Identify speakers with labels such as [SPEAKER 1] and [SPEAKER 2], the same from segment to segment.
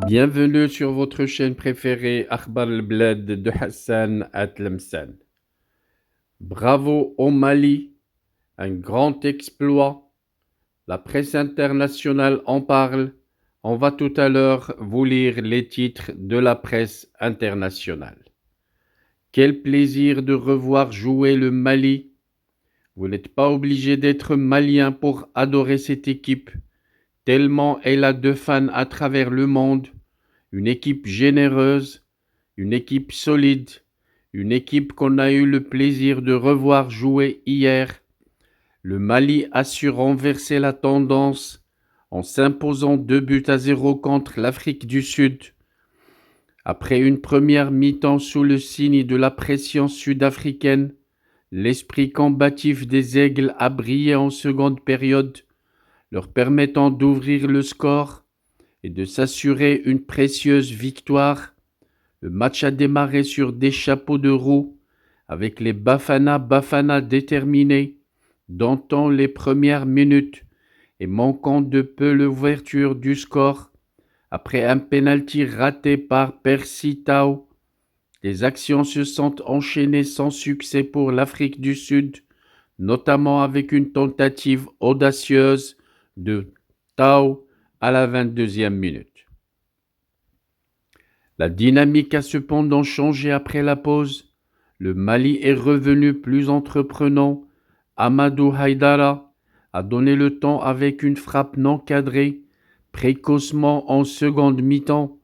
[SPEAKER 1] Bienvenue sur votre chaîne préférée Akhbar al-Bled de Hassan Atlemsen. Bravo au Mali, un grand exploit. La presse internationale en parle. On va tout à l'heure vous lire les titres de la presse internationale. Quel plaisir de revoir jouer le Mali. Vous n'êtes pas obligé d'être malien pour adorer cette équipe, tellement elle a de fans à travers le monde. Une équipe généreuse, une équipe solide, une équipe qu'on a eu le plaisir de revoir jouer hier. Le Mali a su renverser la tendance en s'imposant 2-0 contre l'Afrique du Sud. Après une première mi-temps sous le signe de la pression sud-africaine, l'esprit combatif des Aigles a brillé en seconde période, leur permettant d'ouvrir le score et de s'assurer une précieuse victoire. Le match a démarré sur des chapeaux de roue, avec les Bafana déterminés, domptant les premières minutes et manquant de peu l'ouverture du score. Après un penalty raté par Percy Tau, les actions se sont enchaînées sans succès pour l'Afrique du Sud, notamment avec une tentative audacieuse de Tau à la 22e minute. La dynamique a cependant changé après la pause. Le Mali est revenu plus entreprenant. Amadou Haïdara a donné le temps avec une frappe non cadrée, précocement en seconde mi-temps.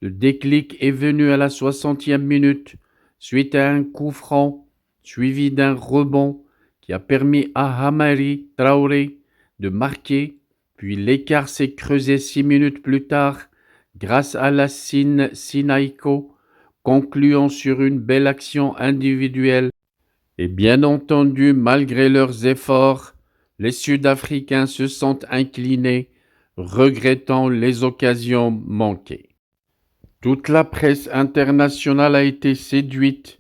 [SPEAKER 1] Le déclic est venu à la 60e minute, suite à un coup franc, suivi d'un rebond qui a permis à Hamari Traoré de marquer, puis l'écart s'est creusé 6 minutes plus tard grâce à Lassine Sinaïko, concluant sur une belle action individuelle. Et bien entendu, malgré leurs efforts, les Sud-Africains se sont inclinés, regrettant les occasions manquées. Toute la presse internationale a été séduite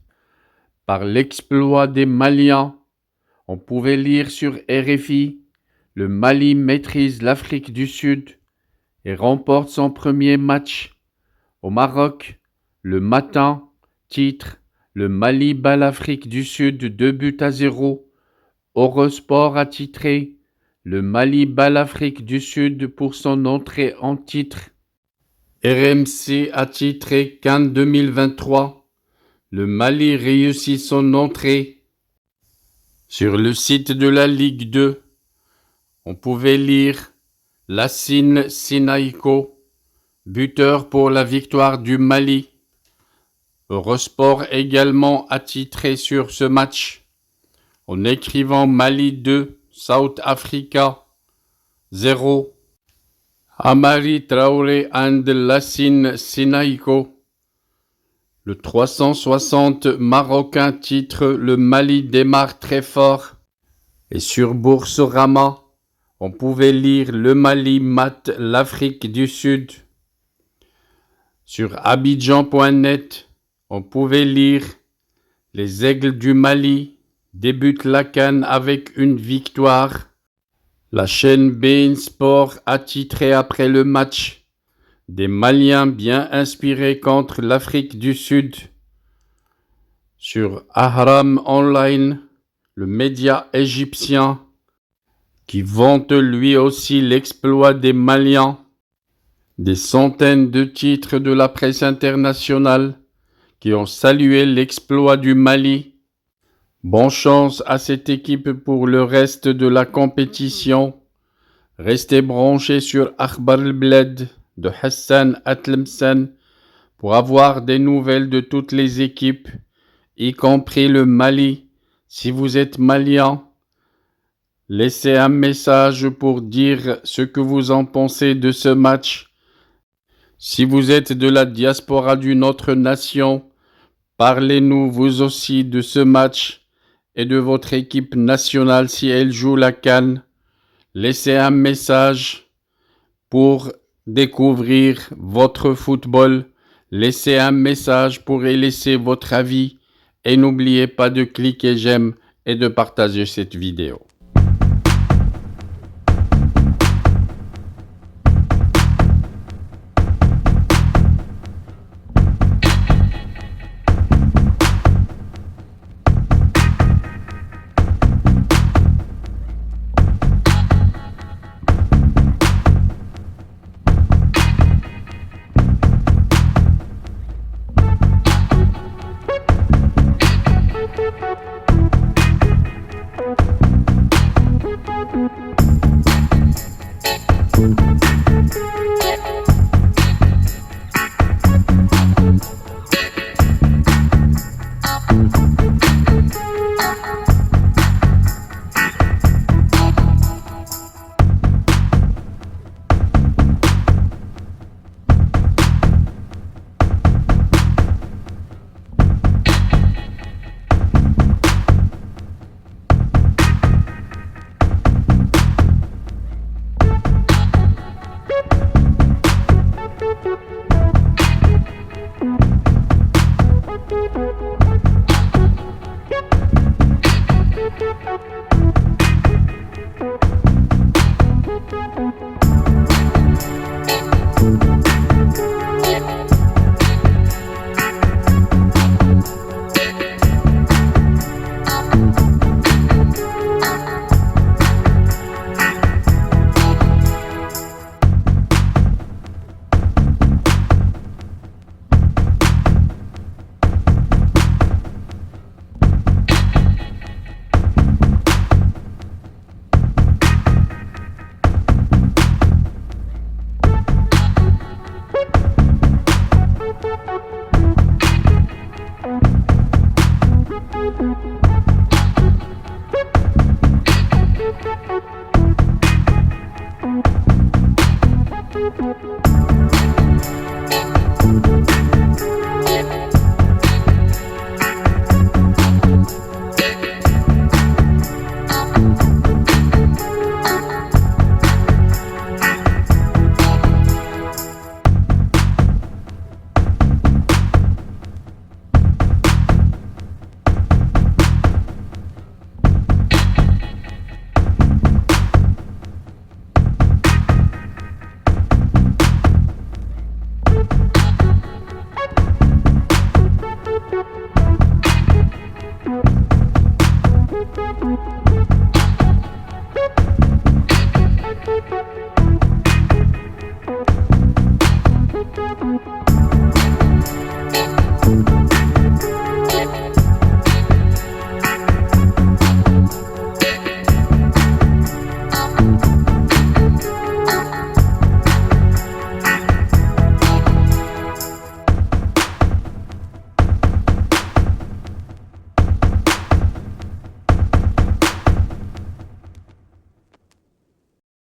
[SPEAKER 1] par l'exploit des Maliens. On pouvait lire sur RFI, le Mali maîtrise l'Afrique du Sud et remporte son premier match. Au Maroc, Le Matin titre Le Mali bat l'Afrique du Sud 2-0. Eurosport a titré Le Mali bat l'Afrique du Sud pour son entrée en titre. RMC a titré CAN 2023. Le Mali réussit son entrée. Sur le site de la Ligue 2, on pouvait lire Lassine Sinaïko, buteur pour la victoire du Mali. Eurosport également a titré sur ce match, en écrivant Mali 2, South Africa 0. Hamari Traoré and Lassine Sinaïko. Le 360 marocain titre Le Mali démarre très fort. Et sur Boursorama, on pouvait lire Le Mali mate l'Afrique du Sud. Sur Abidjan.net, on pouvait lire Les Aigles du Mali débutent la CAN avec une victoire. La chaîne beIN Sport a titré après le match Des Maliens bien inspirés contre l'Afrique du Sud. Sur Ahram Online, le média égyptien, qui vante lui aussi l'exploit des Maliens. Des centaines de titres de la presse internationale qui ont salué l'exploit du Mali. Bonne chance à cette équipe pour le reste de la compétition. Restez branchés sur Akhbar al-Bled de Hassan Atlemsen pour avoir des nouvelles de toutes les équipes, y compris le Mali. Si vous êtes malien, laissez un message pour dire ce que vous en pensez de ce match. Si vous êtes de la diaspora d'une autre nation, parlez-nous vous aussi de ce match et de votre équipe nationale si elle joue la CAN. Laissez un message pour découvrir votre football. Laissez un message pour y laisser votre avis. Et n'oubliez pas de cliquer j'aime et de partager cette vidéo.